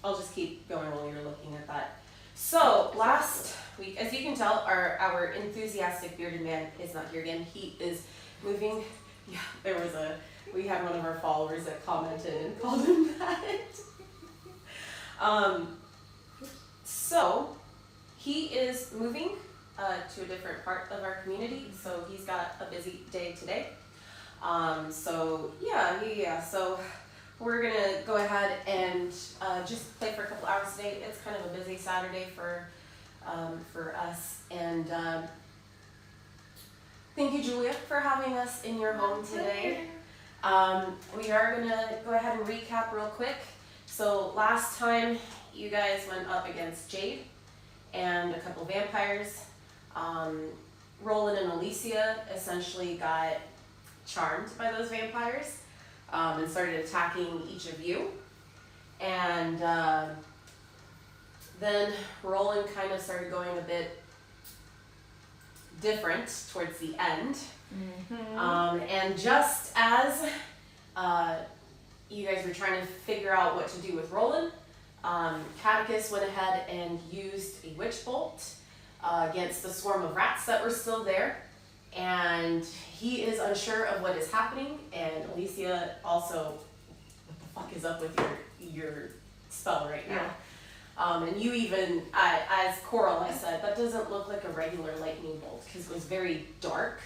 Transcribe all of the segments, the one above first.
I'll just keep going while you're looking at that. So last week, as you can tell, our enthusiastic bearded man is not here again. He is moving. Yeah, we had one of our followers that commented and called him that. So he is moving to a different part of our community. So he's got a busy day today. So we're gonna go ahead and just play for a couple hours today. It's kind of a busy Saturday for us, and thank you, Julia, for having us in your home today. We are gonna go ahead and recap real quick. So last time you guys went up against Jade and a couple vampires. Rolen and Alicia essentially got charmed by those vampires and started attacking each of you. And then Rolen kind of started going a bit different towards the end. And just as you guys were trying to figure out what to do with Rolen, Caticous went ahead and used a witch bolt against the swarm of rats that were still there. And he is unsure of what is happening, and Alicia also, what the fuck is up with your spell right now? And you even, as Coral, I said, that doesn't look like a regular lightning bolt because it was very dark.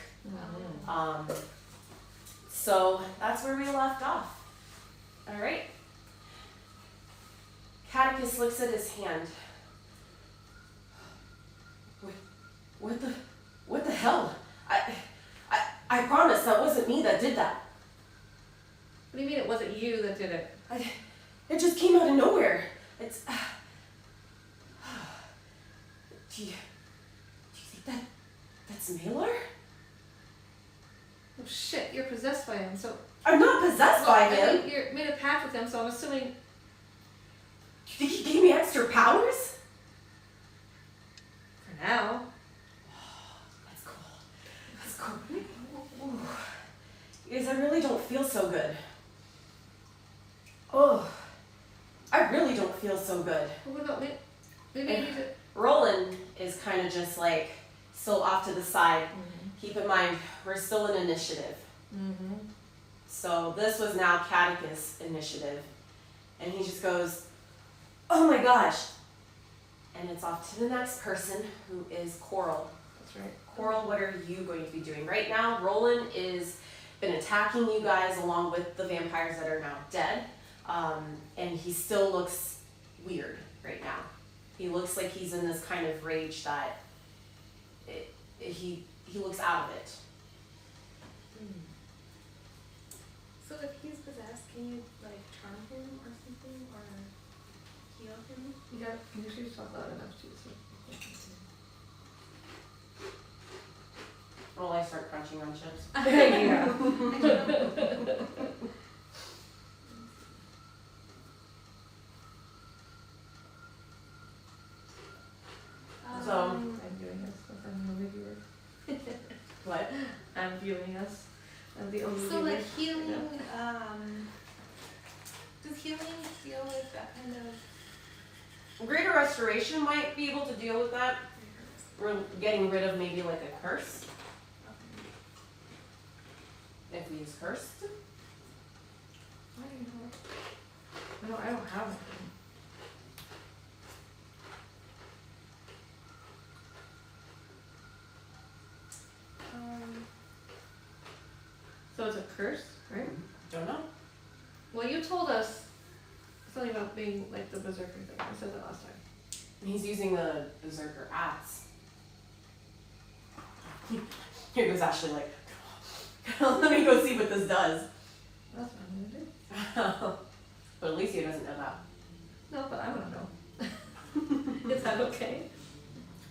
So that's where we left off. All right. Caticus looks at his hand. What the hell? I promise that wasn't me that did that. What do you mean it wasn't you that did it? It just came out of nowhere. It's. Do you think that's Malor? Oh shit, you're possessed by him, so... I'm not possessed by him! You made a pact with him, so I'm assuming... Do you think he gave me extra powers? For now. That's cool. Ooh. Because I really don't feel so good. Oh, I really don't feel so good. Well, what about me? Maybe you need to... Rolen is kind of just like still off to the side. Keep in mind, we're still in initiative. So this was now Caticus' initiative. And he just goes, oh my gosh. And it's off to the next person, who is Coral. That's right. Coral, what are you going to be doing? Right now, Rolen is been attacking you guys along with the vampires that are now dead. And he still looks weird right now. He looks like he's in this kind of rage that he looks out of it. So if he's possessed, can you like charm him or something, or heal him? Yeah, you should talk loud enough too. Well, I start crunching on chips. Yeah. So I'm viewing us. I'm the only viewer. what? I'm viewing us. I'm the only So viewer. like healing, does healing deal with that kind of? Greater Restoration might be able to deal with that. We're getting rid of maybe like a curse. If we use cursed. Why do you know? No, I don't have it. So it's a curse, right? Don't know. Well, you told us something about being like the berserker thing. I said that last time. He's using the berserker axe. Here goes Ashley like, let me go see what this does. That's what I'm gonna do. But Alicia doesn't know that. No, but I wanna know. Is that okay?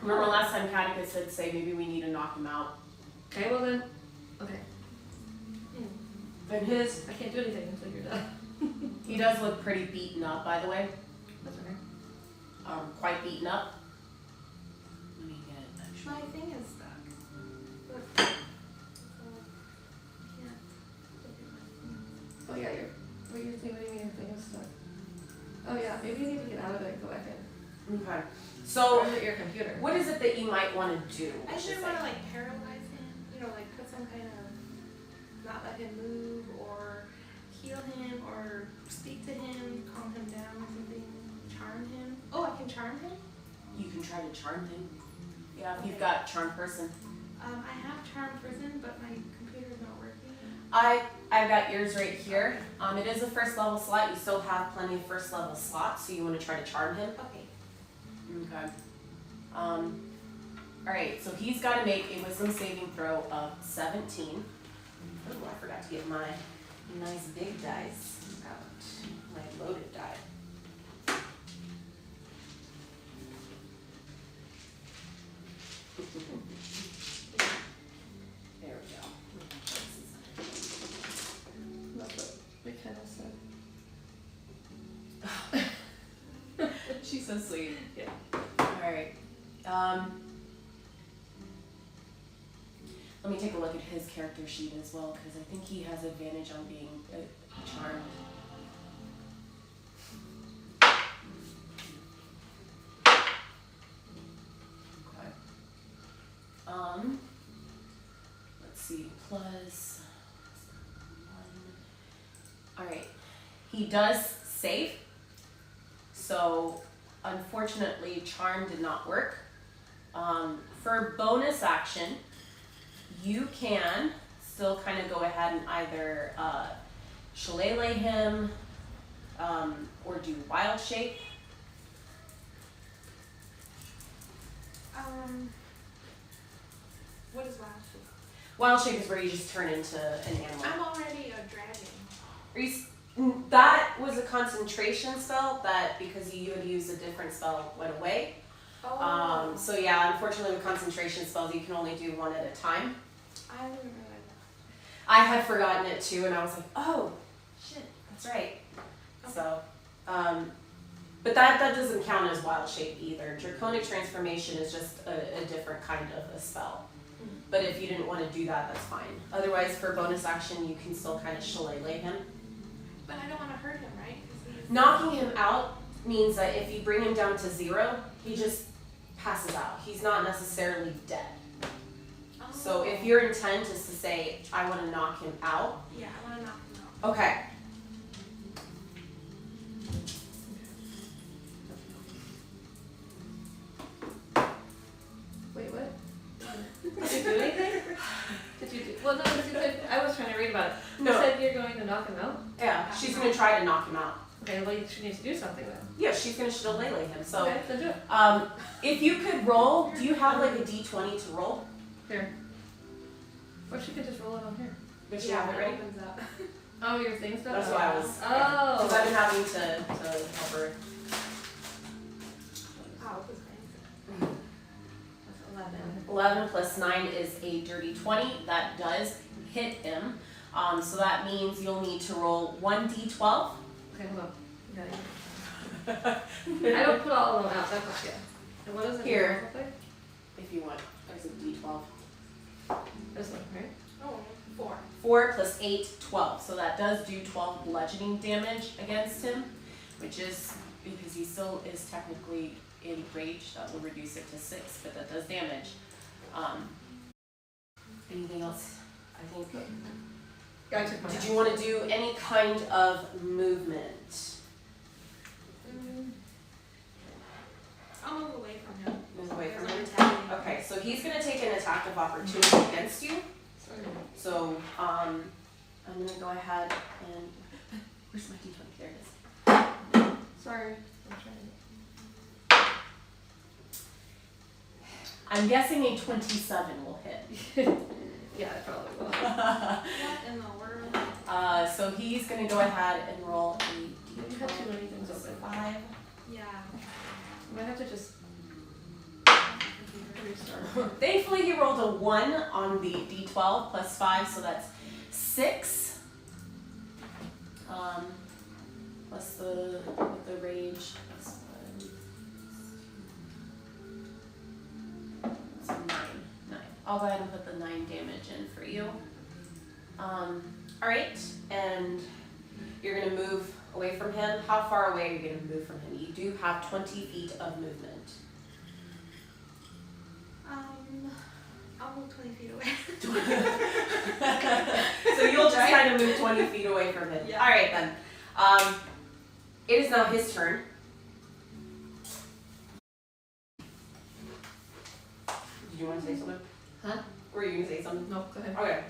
Remember last time Caticus said, say maybe we need to knock him out. Okay, well then, okay. Then his, I can't do anything until you're done. he does look pretty beaten up, by the way. That's okay. Quite beaten up. Let me get it actually. My thing is stuck. Oh yeah, What do you mean your thing is stuck? Oh yeah, maybe you need to get out of it and go back in. Okay. Or So, is it your computer? what is it that you might want to do? I should want to like paralyze him, you know, like put some kind of, not let him move or heal him or speak to him, calm him down or something, charm him. Oh, I can charm him? You can try to charm him. Yeah, if you've got charm person. I have charm person, but my computer's not working. I've got yours right here. It is a first level slot. You still have plenty of first level slots, so you want to try to charm him. Okay. Okay. Alright, so he's got to make a wisdom saving throw of 17. Oh, I forgot to get my nice big dice out. My loaded die. There we go. That's what we kind of said. She's so sweet. Yeah. Alright. Let me take a look at his character sheet as well, because I think he has advantage on being charmed. Okay. Let's see, plus 1. Alright. He does save. So, unfortunately, charm did not work. For bonus action, you can still kind of go ahead and either shillelagh him or do wild shape. What is wild shape? Wild shape is where you just turn into an animal. I'm already a dragon. That was a concentration spell that, because you had used a different spell, went away. Oh. So yeah, unfortunately with concentration spells, you can only do one at a time. I didn't realize that. I had forgotten it too, and I was like, oh, shit, that's right. Okay. So, but that doesn't count as wild shape either. Draconic transformation is just a different kind of a spell. Mm-hmm. But if you didn't want to do that, that's fine. Otherwise, for bonus action, you can still kind of shillelagh him. But I don't want to hurt him, right? 'Cause he's... Knocking him out means that if you bring him down to 0, he just passes out. He's not necessarily dead. Oh. So if your intent is to say, I want to knock him out, Yeah, I want to knock him out. okay. Wait, what? Did you do anything? Did you do? Well, no, because you said I was trying to read about it. You No. said you're going to knock him out. Yeah, she's going to try to knock him out. Okay, well, she needs to do something then. Yeah, she's going to shillelagh him. So, Okay, then do it. if you could roll, do you have like a d20 to roll? Here. Or she could just roll it on here. Does she Yeah, have it ready? opens up. Oh, your thing stuff? That's why I was. Oh. Because I've been having to help her. Wow, this is That's 11. 11 plus 9 is a dirty 20. That does hit him. So that means you'll need to roll 1d12. Okay, hold on. You got it. I don't put all of them out. That's yeah. And what is it? Here. Look like? If you want. There's a d12. This one, right? Oh, 4. 4 plus 8, 12. So that does do 12 bludgeoning damage against him, which is, because he still is technically in rage, that will reduce it to 6, but that does damage. Anything else? I think. I took my Did you want to do any kind of movement? I'll move away from him. Move away from There's him? an attack. Okay, so he's going to take an attack of opportunity against you. So, I'm going to go ahead and. Where's my d20? There it is. Sorry. I'm trying. I'm guessing a 27 will hit. Yeah, I probably will. What in the world? So he's going to go ahead and roll a You have too many things open. 5. Yeah. I might have to just restart. Thankfully, he rolled a 1 on the d12 plus 5, so that's 6. Plus the rage. That's 1. So 9. I'll go ahead and put the 9 damage in for you. Alright, and You're gonna move away from him. How far away are you gonna move from him? You do have 20 feet of movement. I'll move 20 feet away. So you'll just kind of move 20 feet away from him. Yeah. All right then. It is now his turn. Did you want to say something? Huh? Were you gonna say something? No, go ahead. Okay.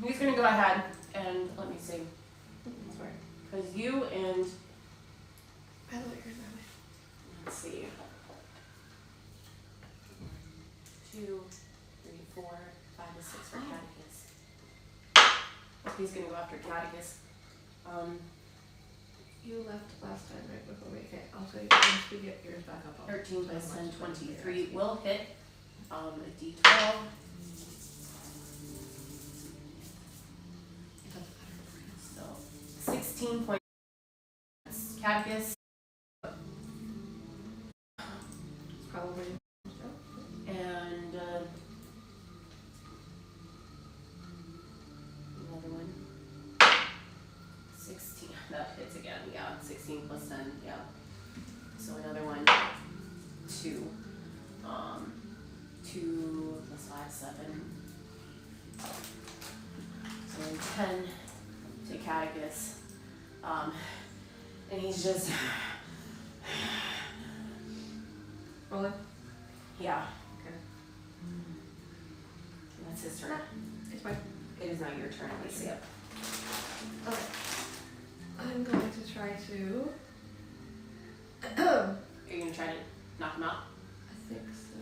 He's gonna go ahead and let me see. Sorry. Because you and By the way, here's my way. let's see. 2, 3, 4, 5, and 6 for Caticus. He's gonna go after Caticus. You left last time, right before we. Okay, I'll tell you once we get yours back up. 13 plus 10, 23 will hit. A D12. So 16 points. Caticus. Probably. And another one. 16. That hits again. Yeah. 16 plus 10. Yeah. So another one. 2. 2 plus 5, 7. So 10 to Caticus. And he's just Rolen? yeah. Okay. That's his turn. It's fine. It is now your turn, Alicia. Okay. I'm going to try to. Are you gonna try to knock him out? I think so.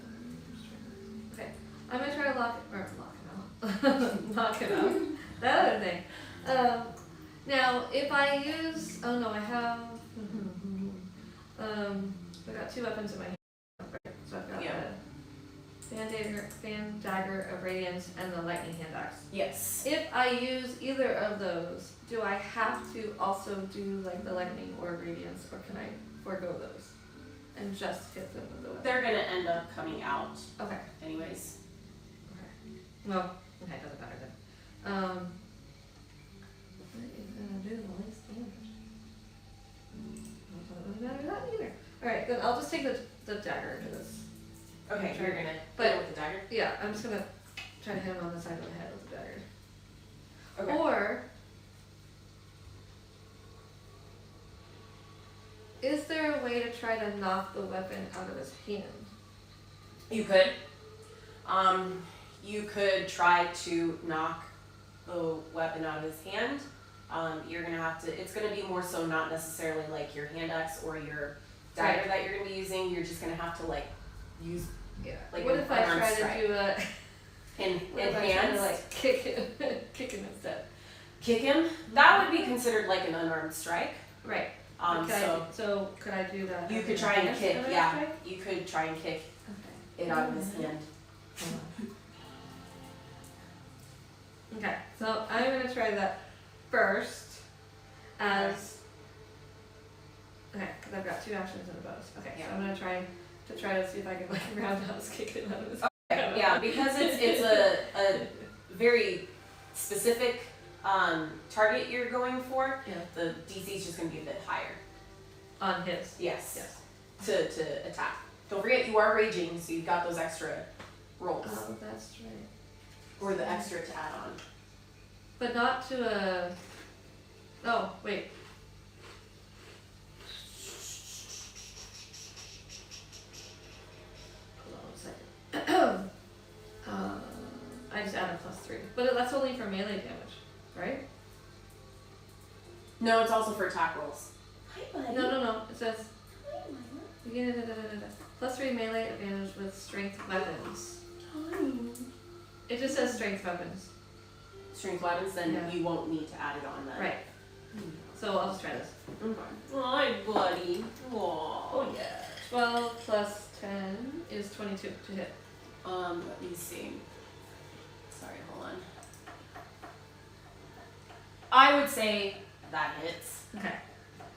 Okay. I'm gonna try to lock him out. Knock him out. That other thing. Now, if I use, oh no, I have. I got 2 weapons in my hand. So I've got the fan dagger of radiance and the lightning hand axe. Yes. If I use either of those, do I have to also do like the lightning or radiance, or can I forego those and just hit them with the weapon? They're gonna end up coming out Okay. anyways. Okay. Well, okay, doesn't matter then. What is gonna do the least damage? Doesn't really matter that either. Alright, then I'll just take the dagger to this. Okay, Sure. you're gonna But- hit him with the dagger? Yeah, I'm just gonna try to hit him on the side of the head with the dagger. Okay. Or is there a way to try to knock the weapon out of his hand? You could. You could try to knock the weapon out of his hand. You're gonna have to, it's gonna be more so not necessarily like your hand axe or your dagger Right. that you're gonna be using. You're just gonna have to like use Yeah. Like what an if I unarmed try strike. to do a in what if I try to hands. like kick him instead? Kick him. That would be considered like an unarmed strike. Right. Could I do that? You as could an try and advanced kick, unarmed yeah. strike? You could try and kick Okay. it out of his hand. Okay, so I'm gonna try that first as okay, because I've got 2 actions and a bonus. Okay, Yeah. so I'm gonna try to see if I can like roundhouse kick it out of his Okay, yeah, because it's a very specific target you're going for. Yeah. The DC is just going to be a bit higher. On his. Yes. Yes. To attack. Don't forget you are raging, so you've got those extra rolls Oh, that's right. or the extra to add on. But not to a. Oh wait. Hold on 1 second. I just added +3, but that's only for melee damage, right? No, it's also for attack rolls. Hi, buddy. No. It says Hi, Mama. +3 melee advantage with strength weapons. Hi. It just says strength weapons. Strength weapons, then Yeah. you won't need to add it on then. Right. So I'll just try this. Okay. Hi, buddy. Aww. Yeah. 12 plus 10 is 22 to hit. Let me see. Sorry, hold on. I would say that hits. Okay.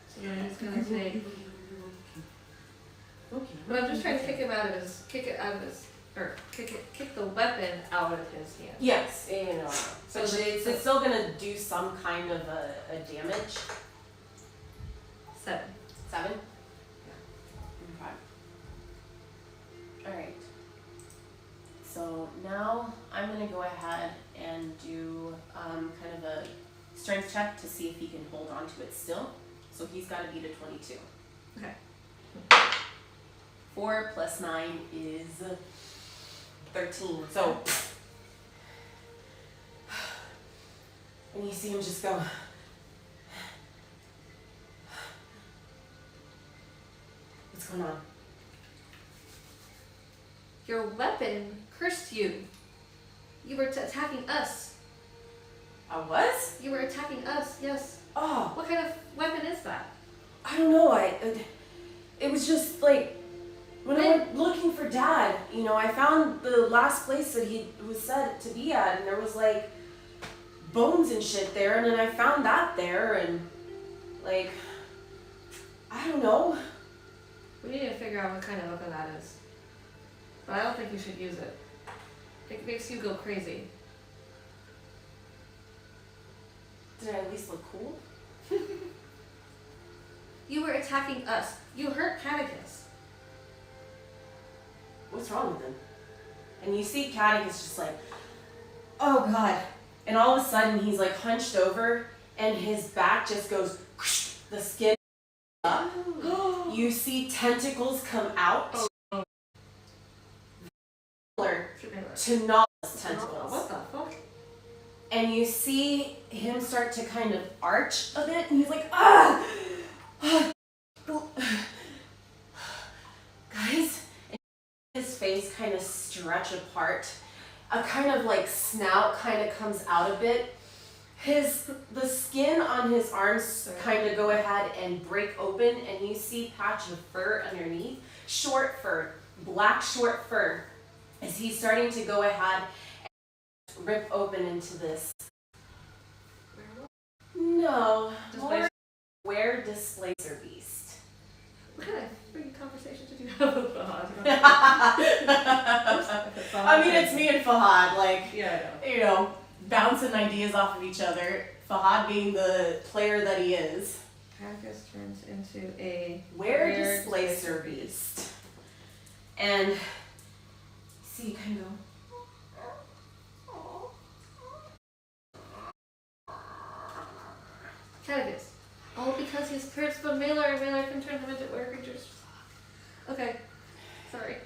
So then I'm just gonna take. Okay. But I'm just trying to kick it out of his or kick the weapon out of his hand. Yes, no. So But it's still gonna do some kind of a damage. 7. 7? Okay. Alright. So now I'm gonna go ahead and do kind of a strength check to see if he can hold on to it still. So he's gotta beat a 22. Okay. 4 plus 9 is 13. So, and you see him just go. What's going on? Your weapon cursed you. You were attacking us. I was? You were attacking us, yes. Oh, What kind of weapon is that? I don't know. It was just like when I went looking for Dad. You know, I found the last place that he was said to be at, and there was like bones and shit there, and then I found that there, and like I don't know. We need to figure out what kind of weapon that is. But I don't think you should use it. It makes you go crazy. Did I at least look cool? You were attacking us. You hurt Caticus. What's wrong with him? And you see Caticus just like, oh god. And all of a sudden he's like hunched over and his back just goes, the skin up. You see tentacles come out. Similar to Nala's tentacles. What the fuck? And you see him start to kind of arch a bit and he's like, ah! Guys, and his face kind of stretch apart. A kind of like snout kind of comes out a bit. The skin on his arms kind of go ahead and break open, and you see patch of fur underneath. Short fur, black short fur. As he's starting to go ahead and rip open into this. No, more where Displacer Beast. What kind of freaking conversation did you have with Fahad? I mean, it's me and Fahad, like, Yeah, I know. you know, bouncing ideas off of each other. Fahad being the player that he is. Caticus turns into a Where Displacer Beast. And see, you kind of go. Caticus. All because he's cursed by Mailer, and Mailer can turn him into were creatures. Okay. Sorry.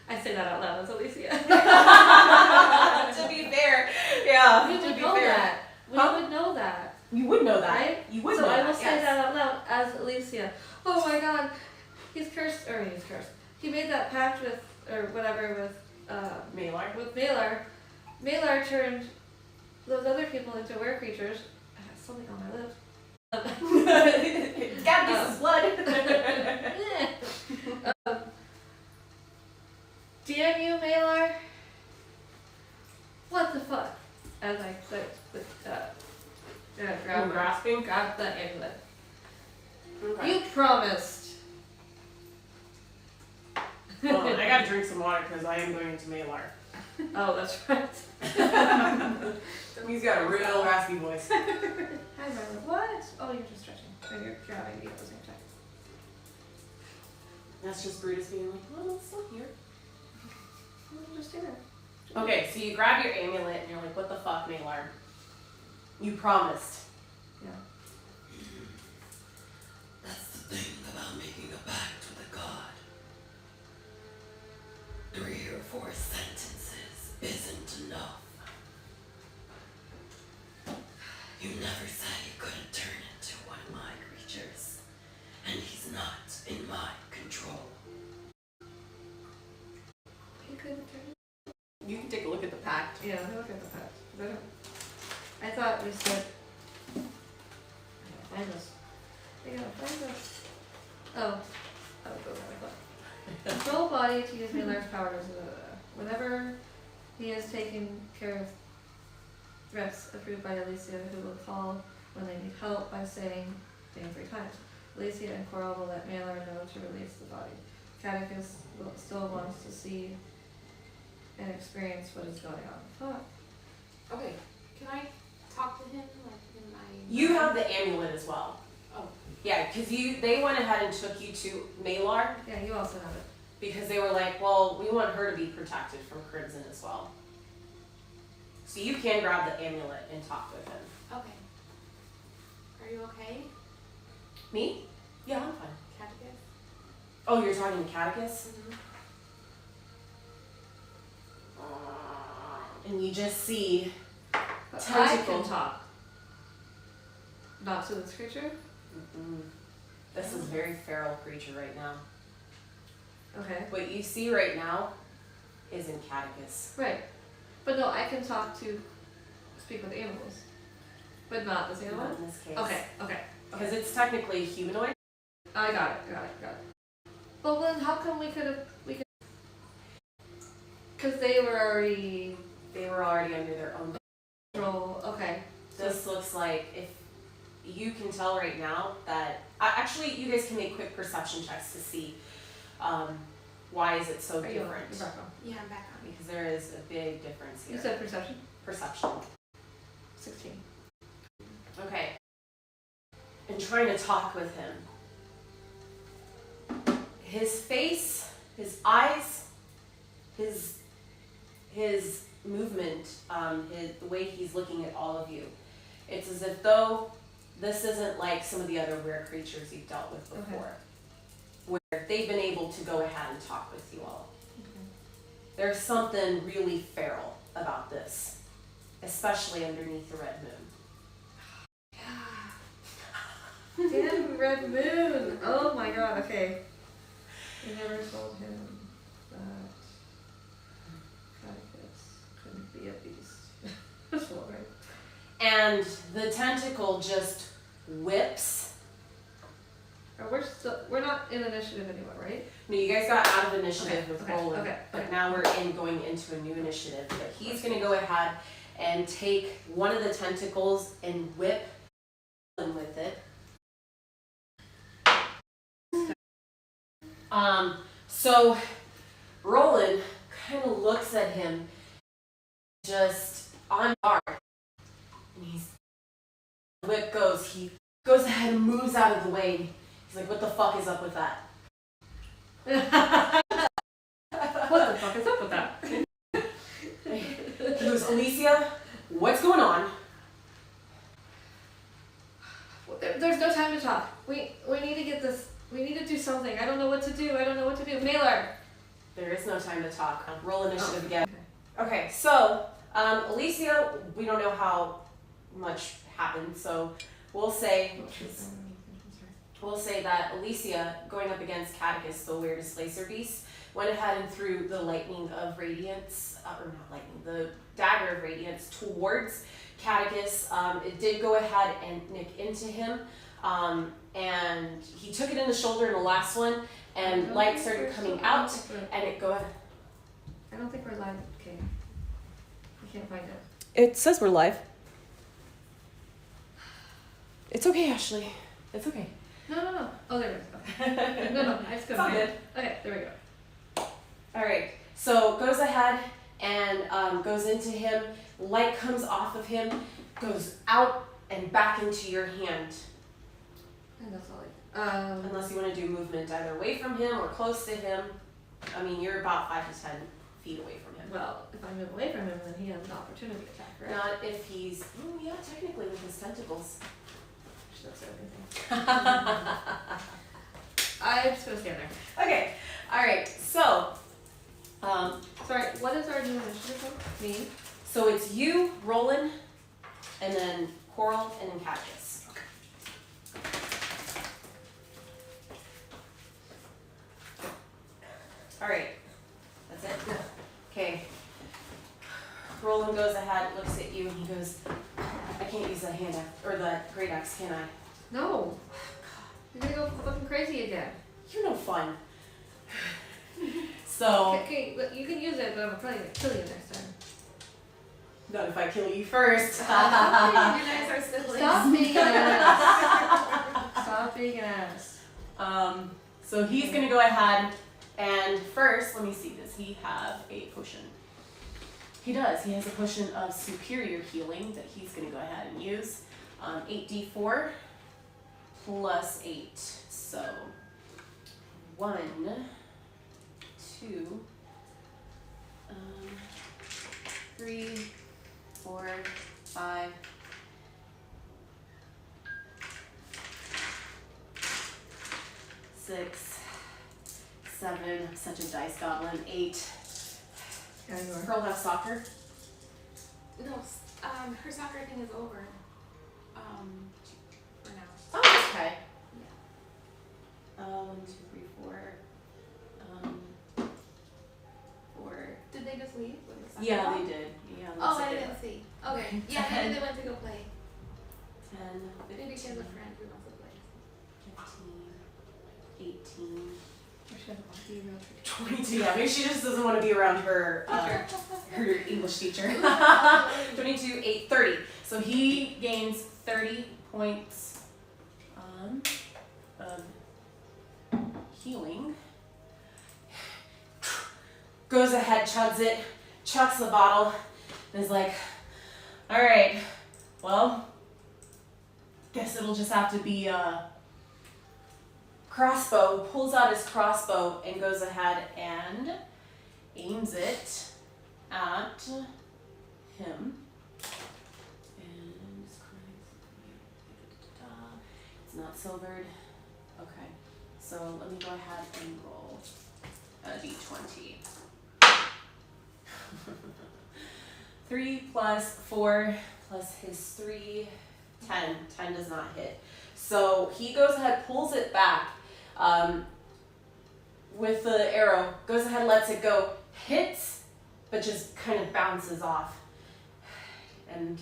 I say that out loud as Alicia. To be fair, yeah. We to would be know fair. that. We Huh? would know that. You would know that. Right? You would So know I that. will say yes. that out loud as Alicia. Oh my god. He's cursed. He made that pact with, or whatever, Malar. with Mailer. Mailer turned those other people into were creatures. I have something on my lips. Caticus' blood. Damn you, Mailer! What the fuck? As I grab the amulet. Okay. You promised. Hold on, I gotta drink some water because I am going into Malar. Oh, that's right. He's got a real raspy voice. Hi, Mailer. What? Oh, you're just stretching. And you're grabbing me at the same time. That's just Brutus being like, well, it's still here. Just do it. Okay, so you grab your amulet and you're like, what the fuck, Malar? You promised. Yeah. That's the thing about making a pact with a god. 3 or 4 sentences isn't enough. You never said he couldn't turn into one of my creatures, and he's not in my control. He couldn't turn. You can take a look at the pact. Yeah, let me look at the pact. I thought we said. I gotta find this. Oh. Oh, go back. Control body to use Mailer's powers. Whenever he is taking care of threats approved by Alicia, who will call when they need help by saying things 3 times. Alicia and Coral will let Mailer know to release the body. Caticus still wants to see and experience what is going on. Huh. Okay. Can I talk to him like in my? You have the amulet as well. Oh. Yeah, because they went ahead and took you to Malar Yeah, you also have it. because they were like, well, we want her to be protected from Crimson as well. So you can grab the amulet and talk with him. Okay. Are you okay, Me? Yeah, I'm fine. Caticus? Oh, you're talking to Caticus? Mm-hmm. And you just see But Tentacle. I can talk. Not to this creature? this is a very feral creature right now. Okay. What you see right now is in Caticus. Right. But no, I can speak with animals. But not this animal? Not in this case. Okay. Because it's technically humanoid. I got it. But then how come we could because they were already under their own. control. Okay. This looks like, if you can tell right now that actually you guys can make quick perception checks to see why is it so Are you different. you're back on? Yeah, I'm back on. Because there is a big difference here. You said perception? Perception. 16. Okay. And trying to talk with him. His face, his eyes, his movement, the way he's looking at all of you. It's as if though this isn't like some of the other rare creatures you've dealt with before. Where they've been able to go ahead and talk with you all. Okay. There's something really feral about this. Especially underneath the red moon. Damn red moon! Oh my god, okay. I never told him that Caticus couldn't be a beast. That's all right. And the tentacle just whips. We're not in initiative anymore, right? No, you guys got out of initiative Okay, with okay, Rolen, okay, but okay. now we're going into a new initiative. But he's going to go ahead and take one of the tentacles and whip Rolen with it. So Rolen kind of looks at him just on guard. And whip goes, he goes ahead and moves out of the way. He's like, what the fuck is up with that? What the fuck is up with that? He goes, Alicia, what's going on? There's no time to talk. We need to get this. We need to do something. I don't know what to do. Mailer. There is no time to talk. Roll initiative again. Okay. Okay, so Alicia, we don't know how much happened, so we'll say that Alicia, going up against Caticus, the weirdest laser beast, went ahead and threw the lightning of radiance, or not lightning, the dagger of radiance towards Caticus. It did go ahead and nick into him, and he took it in the shoulder in the last one, and light started coming out, and it go ahead. I don't think we're live. Okay. I can't find it. It says we're live. It's okay, Ashley. It's okay. No. Oh, there it is. Okay. No, I just It's all good. Okay, there we go. All right. So goes ahead and goes into him. Light comes off of him, goes out and back into your hand. And that's all Unless you want to do movement either away from him or close to him. I mean, you're about 5 to 10 feet away from him. well, if I move away from him, then he has an opportunity attack, right? Not if he's, yeah, technically with his tentacles. Actually, that's everything. I'm just gonna stand there. Okay. All right. So, Sorry, what is our new initiative called? Me? so it's you, Rolen, and then Coral, and then Caticus. All right, that's it. Okay. Roland goes ahead, looks at you, and he goes, "I can't use the hand axe or the great axe, can I?" No. You're gonna go fucking crazy again. You're no fun. So, Okay, but you can use it, but I'm probably gonna kill you next time. not if I kill you first. You guys are siblings. Stop being an ass. Stop being an ass. So he's gonna go ahead And first, let me see, does he have a potion? He does. He has a potion of superior healing that he's going to go ahead and use. 8d4 plus 8. So 1, 2, 3, 4, 5, 6, 7. I'm such a dice goblin. 8. Yeah, you are. Pearl have soccer. No, her soccer thing is over. For now. Oh, okay. Yeah. 1, 2, 3, 4. 4. Did they just leave? When the soccer Yeah, ball? they did. Yeah. Oh, looks I like it. didn't see. Okay. Yeah, maybe they went to go play. 10, Maybe she 15, has a friend who wants to play. 15, 18, Or she doesn't want to be around her. 22. Yeah, maybe she just doesn't want to be around her her English teacher. 22, 8, 30. So he gains 30 points of healing. Goes ahead, chugs it, chucks the bottle, and is like, all right, well, guess it'll just have to be crossbow. Pulls out his crossbow and goes ahead and aims it at him. And it's not silvered. Okay, so let me go ahead and roll a d20. 3 plus 4 plus his 3, 10. 10 does not hit. So he goes ahead, pulls it back with the arrow, goes ahead, lets it go, hits, but just kind of bounces off. And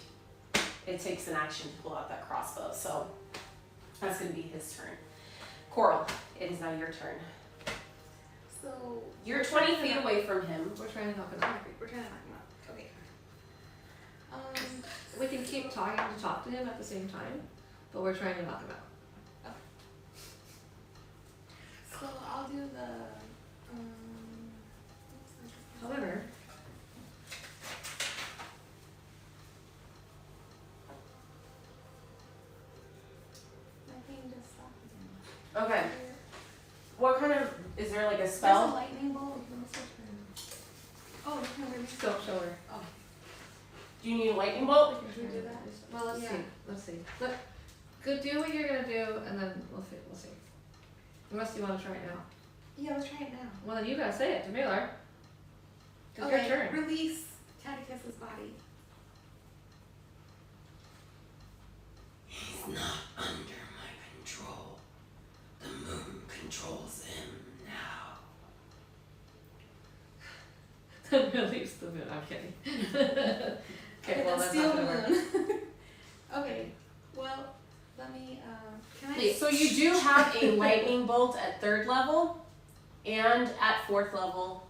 it takes an action to pull out that crossbow. So that's going to be his turn. Coral, it is now your turn. So You're 20 feet away from him. We're trying to knock it out. we're trying to knock him out. Okay. We can keep talking to talk to him at the same time, but we're trying to knock him out. So I'll do the However, my thing just stopped again. Okay. What kind of, is there like a There's a spell? lightning bolt. Oh, no, we're missing. so show her. Do you need a lightning bolt? Can we do that? Well, let's Yeah. see. Let's see. Go do what you're gonna do, and then we'll see. We'll see. Unless you want to try it now. Yeah, let's try it now. Well, then you gotta say it to Miller. It's Okay, your turn. release Caticus's body. He's not under my control. The moon controls him now. Release the moon. I'm kidding. Okay, well, that's steal not the gonna work. moon. Okay, well, let me, can I? So you do have a lightning bolt at 3rd level, and at 4th level,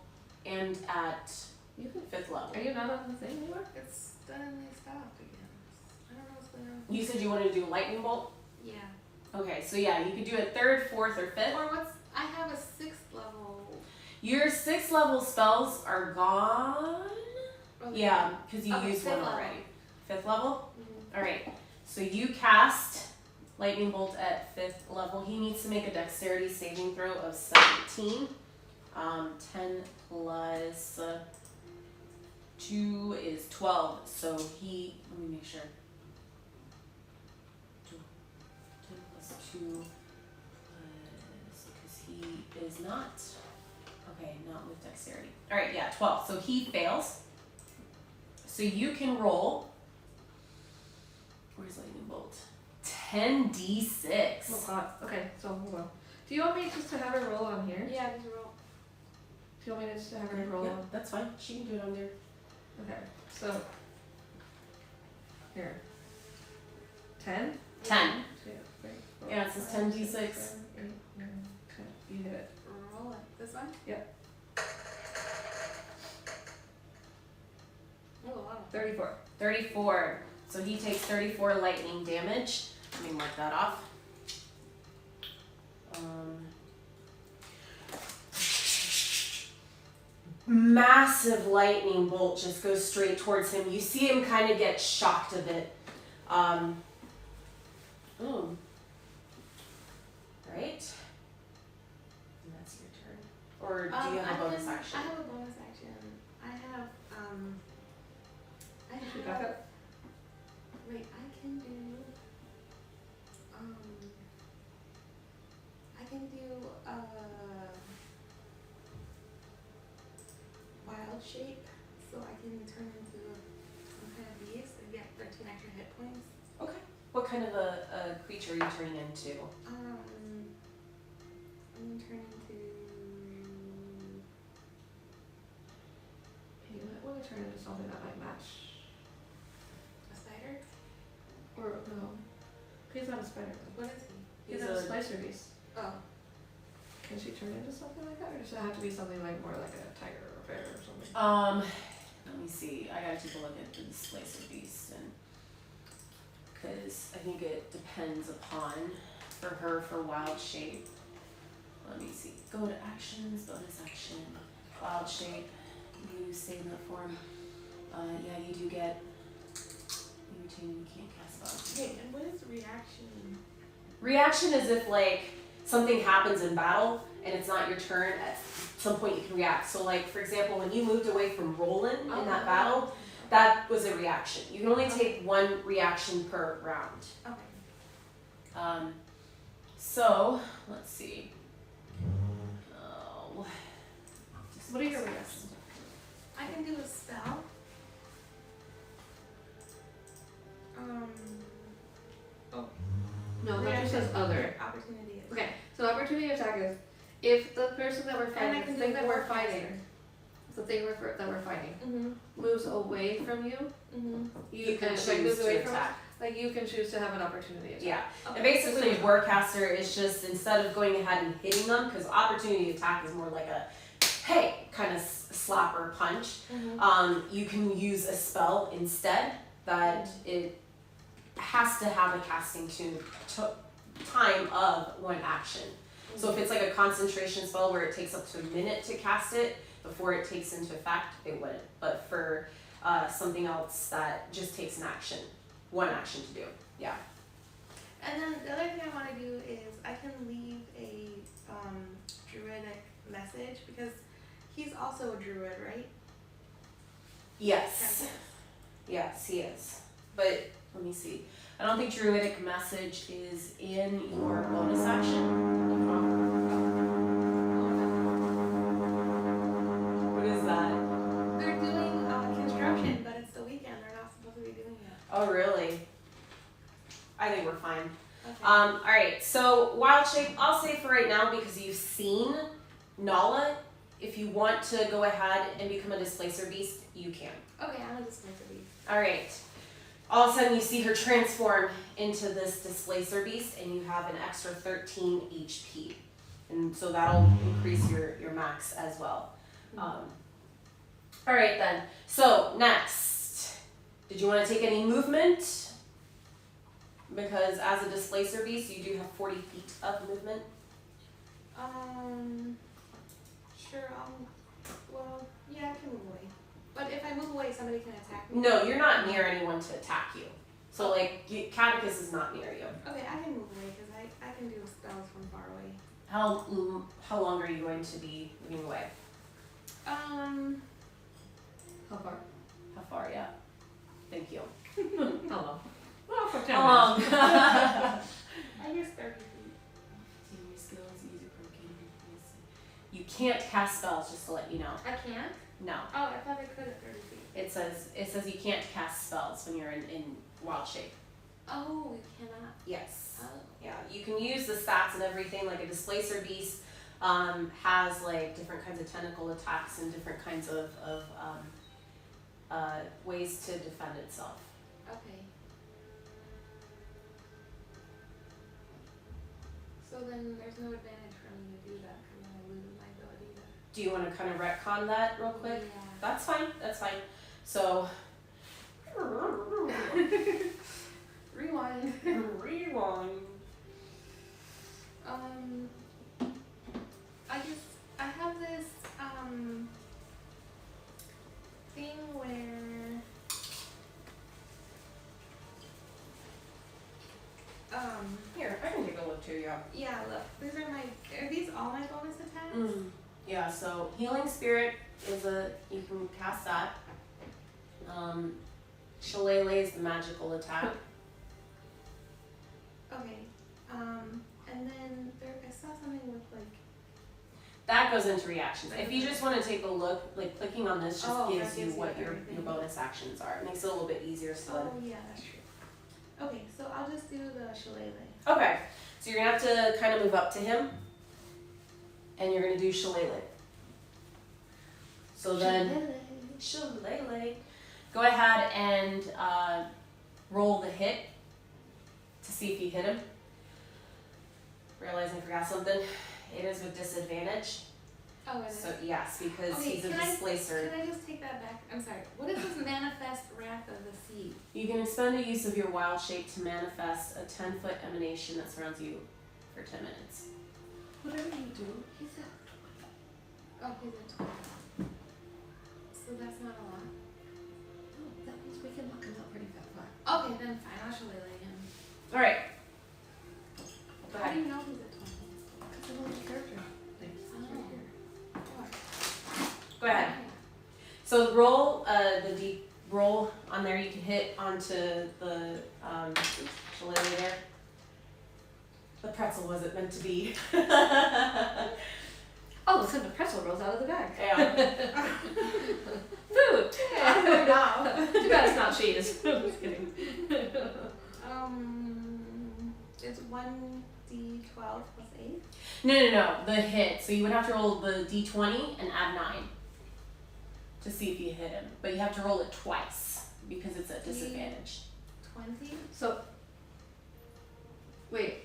and at You can, 5th level. are you not on the thing anymore? It's suddenly stopped again. I don't know what's going on. You said you wanted to do a lightning bolt? Yeah. Okay, so yeah, you could do it 3rd, 4th, or 5th. Or what's, I have a 6th level. Your 6th level spells are gone. Okay. Yeah, because you Okay, used 5th one level. already. 5th level? Mhm. Alright, so you cast lightning bolt at 5th level. He needs to make a dexterity saving throw of 17. 10 plus 2 is 12. So he, let me make sure. 10 plus 2 because he is not, okay, not with dexterity. Alright, yeah, 12. So he fails. So you can roll, where's lightning bolt? 10d6. Oh god. Okay, so hold on. Do you want me just to have her roll on here? Yeah, just roll. Do you want me just to have her roll Yeah, on? that's fine. She can do it on there. Okay, so here. 10? 10. 2, 3, 4, Yeah, it says 5, 10d6. 6, 7, 8, 9, 10. You hit it. Roll it. This one? Yep. Oh, wow. 34. 34. So he takes 34 lightning damage. Let me mark that off. massive lightning bolt just goes straight towards him. You see him kind of get shocked a bit. Right? And that's your turn. Or do you have a bonus action? I have a bonus action. I have Should we back up? wait, I can do wild shape, so I can turn into some kind of beast and get 13 extra hit points. Okay. What kind of a creature are you turning into? I'm gonna turn into You might want to turn into something that might match. a spider. Or no. He's not a spider. What is he? He's not a slicer beast. Oh, Can she turn into something like that? Or does it have to be something like more like a tiger or a bear or something? Let me see. I gotta take a look at the displacer beast, and because I think it depends upon for her for wild shape. Let me see. Go to actions, bonus action, wild shape. You stay in that form. Yeah, you do get. You retain. You can't cast spells. okay. And what is reaction? Reaction is if like something happens in battle and it's not your turn. At some point you can react. So like for example, when you moved away from Rolen in that battle, that was a reaction. You can only take one reaction per round. Okay. So let's see. Oh, What are your reactions? I can do a spell. No, that just says other. Opportunity. Okay, so opportunity attack is if the person that we're And I fighting, can the thing do that we're warcaster. fighting, the thing that we're fighting Mhm. moves away from you, Mhm. you can and, choose like moves to away from us, attack. like you can choose to have an opportunity attack. Yeah. Okay. And basically, Warcaster is just instead of going ahead and hitting them, because opportunity attack is more like a hey kind of slap or punch. Mhm. You can use a spell instead that it has to have a casting time of one action. So if it's like a concentration spell where it takes up to a minute to cast it before it takes into effect, it wouldn't. But for something else that just takes an action, one action to do. Yeah. And then the other thing I want to do is I can leave a druidic message because he's also a druid, right? Yes. Caticous. Yes, he is. But let me see. I don't think Druidic Message is in your bonus action. What is that? They're doing construction, but it's the weekend. They're not supposed to be doing it. Oh, really? I think we're fine. Okay. Alright, so Wild Shape, I'll say for right now because you've seen Nala, if you want to go ahead and become a Displacer Beast, you can. Okay, I'm a displacer beast. Alright. All of a sudden you see her transform into this Displacer Beast and you have an extra 13 HP. And so that'll increase your max as well. Alright then. So next. Did you want to take any movement? Because as a Displacer Beast you do have 40 feet of movement. Sure, well, yeah, I can move away. But if I move away, somebody can attack me? No, you're not near anyone to attack you. So like, Caticus is not near you. Okay, I can move away because I can do spells from far away. How long are you going to be moving away? How far? How far? Yeah. Thank you. How long? Well, for 10 How minutes. long? I use 30 feet. Your skills, use your broken. You can't cast spells, just to let you know. I can't? No. Oh, I thought I could at 30 feet. It says you can't cast spells when you're in wild shape. Oh, you cannot. Yes. Oh. Yeah. You can use the stats and everything. Like a Displacer Beast has like different kinds of tentacle attacks and different kinds of ways to defend itself. Okay. So then there's no advantage for me to do that because then I lose my ability to. Do you want to kind of retcon that real quick? Yeah. That's fine. That's fine. So. Rewind. Rewind. I have this Here, I can take a look too, yeah. Yeah, look. Are these all my bonus attacks? Yeah, so Healing Spirit is you can cast that. Shillelagh is the magical attack. Okay. And then I saw something with like. That goes into reactions. If you just want to take a look, like clicking on this just Oh, gives that you gives you what your everything. bonus actions are. It makes it a little bit easier so Oh yeah, that's true. Okay, so I'll just do the shillelagh. Okay, so you're gonna have to kind of move up to him, and you're gonna do shillelagh. So then, shillelagh. Go ahead and roll the hit to see if you hit him. Realizing I forgot something. It is with disadvantage. Oh, is So it? yes, because Okay, he's a can I- displacer. Can I just take that back? I'm sorry. What is this manifest wrath of the sea? You can expend a use of your wild shape to manifest a 10-foot emanation that surrounds you for 10 minutes. Whatever you do. He's at. Oh, he's at 12. So that's not a lot. Oh, that means we can knock him out pretty far. Okay, then fine. I'll shillelagh him. All right. Go How do ahead. you know he's at 20? Because I know the character. Thanks. Oh. Right here. Go ahead. So roll roll on there. You can hit onto the shillelagh there. The pretzel wasn't meant to be. Oh, listen, the pretzel rolls out of the bag. Yeah. Food! Wow. Too bad it's not cheese. I'm just kidding. It's 1d12 plus 8. No. The hit. So you would have to roll the d20 and add 9 to see if you hit him. But you have to roll it twice because it's at disadvantage. 20? So, wait.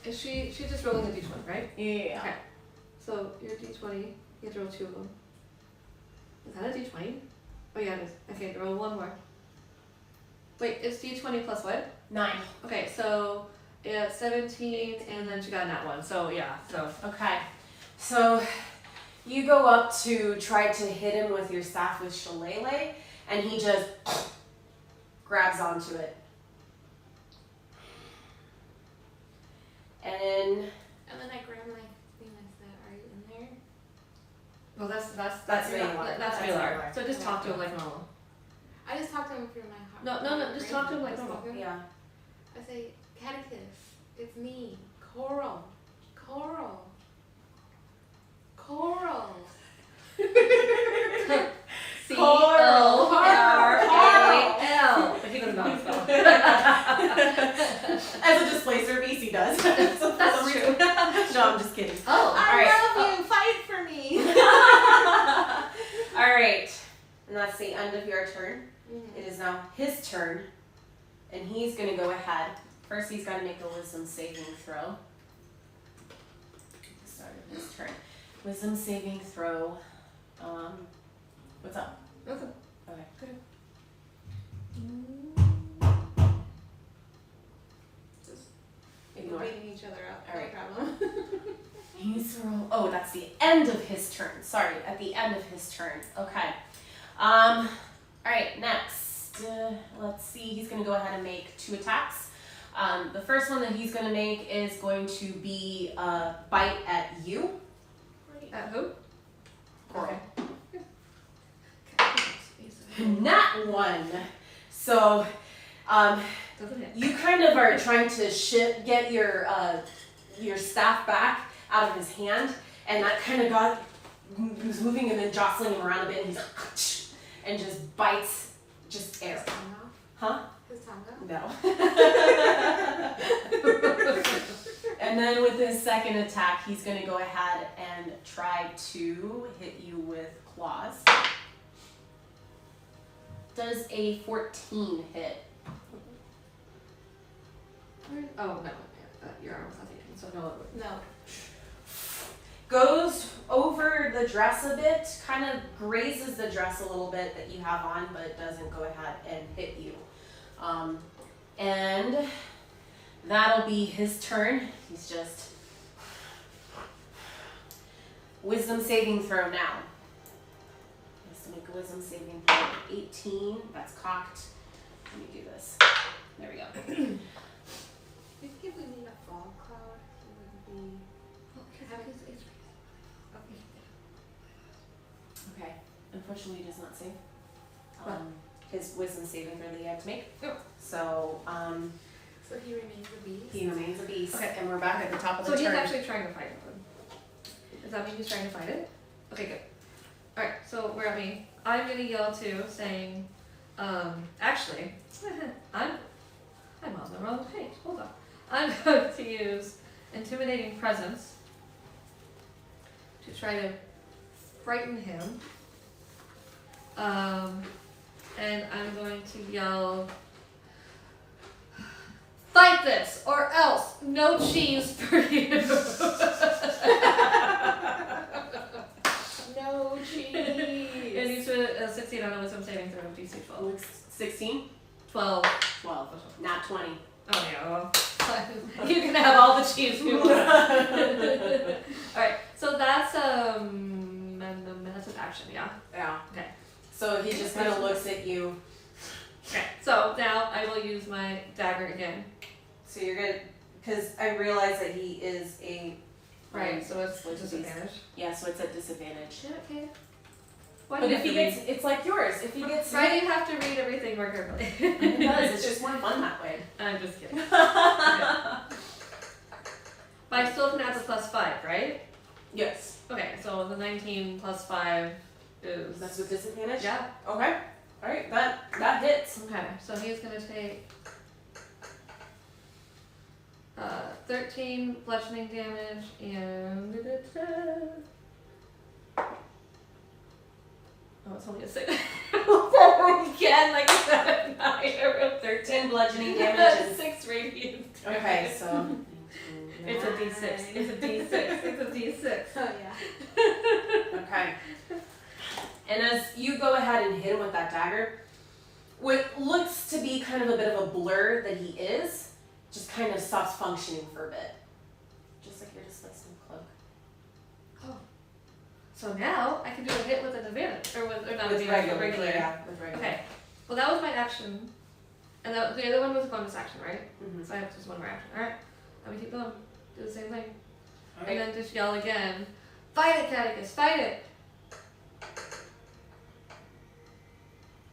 Is she's just rolling a d20, right? Yeah. Okay. So, your d20, you have to roll 2 of them. Is that a d20? Oh yeah, it is. Okay, roll 1 more. Wait, it's d20 plus what? 9. Okay, so, yeah, 17, and then she got that one. So, yeah, so. Okay. So you go up to try to hit him with your staff with shillelagh, and he just grabs onto it. And And then I grab my thing like that. Are you in there? Well, that's where you are. That's That's where you where you are. are. So just talk to him like normal. I just talk to him through my heart. No, just talk to him like normal. yeah. I say, Caticous, it's me, Coral. Coral. Coral. Coral. Coral. But he doesn't know how to spell. As a displacer beast, he does. So That's true. No, I'm just kidding. Oh. I love you. Fight for me. All right. And that's the end of your turn. Mhm. It is now his turn. And he's going to go ahead. First, he's got to make a wisdom saving throw. Start of his turn. Wisdom saving throw. What's up? Nothing. Okay. Just Ignore. beating each other up. All right. No problem. He's roll. Oh, that's the end of his turn. Sorry, at the end of his turn. Okay. All right. Next, let's see. He's going to go ahead and make 2 attacks. The first one that he's going to make is going to be a bite at you. At who? Coral. Okay. Not one. So, Doesn't hit. you kind of are trying to get your staff back out of his hand, and that kind of was moving him and jostling him around a bit, and he's like, and just bites air. His tongue off? Huh? His tongue off? No. And then with his second attack, he's going to go ahead and try to hit you with claws. Does a 14 hit? Oh, no. Your arm was not taken, so no. No. Goes over the dress a bit, kind of grazes the dress a little bit that you have on, but doesn't go ahead and hit you. And that'll be his turn. He's just wisdom saving throw now. He has to make a wisdom saving throw. 18. That's cocked. Let me do this. There we go. Do you think if we made a fog cloud, it would be... Okay. Unfortunately, he does not save. What? His wisdom saving throw that you have to make. Yep. So, So he remains a beast? he remains a beast. Okay. And we're back at the top of So the he's turn. actually trying to fight it then. Does that mean he's trying to fight it? Okay, good. Alright, so we're at me. I'm gonna yell too, saying, actually, I'm on the wrong page. Hold on. I'm going to use intimidating presence to try to frighten him. And I'm going to yell, fight this, or else no cheese for you. No cheese! It needs to succeed on a wisdom saving throw of DC 12. 16? 12. 12. Not 20. Oh yeah, well, you can have all the cheese you want. Alright, so that's and that's an action, yeah? Yeah. Okay. So he just kind of looks at you. Okay, so now I will use my dagger again. So you're gonna, because I realize that he is a. Right, so it's Which is disadvantage. Yeah, so it's at disadvantage. Yeah, okay. Why But do you if have he to read? gets, it's like yours. If he gets. Why do you have to read everything more carefully? It does. It's just more fun that way. I'm just kidding. Okay. But I still can add the +5, right? Yes. Okay, so the 19 + 5 is... That's with disadvantage. Yeah. Okay. All right. That hits. Okay, so he's gonna take 13 bludgeoning damage and oh, it's only a 6. Again, like I said, 9. I wrote 13 bludgeoning damage. And 6 radiant. okay, so. It's a D6. It's a D6. It's a D6. Oh yeah. Okay. And as you go ahead and hit him with that dagger, what looks to be kind of a bit of a blur that he is, just kind of stops functioning for a bit. Just like your displacement cloak. Oh. So now I can do a hit with an advantage. Or not With advantage, but regular. Yeah, with regular. Okay. Well, that was my action. And the other one was a bonus action, right? Mm-hmm. So I have just one more action. Alright. Let me keep going. Do the same thing. All And right. then just yell again. Fight it, Caticous! Fight it!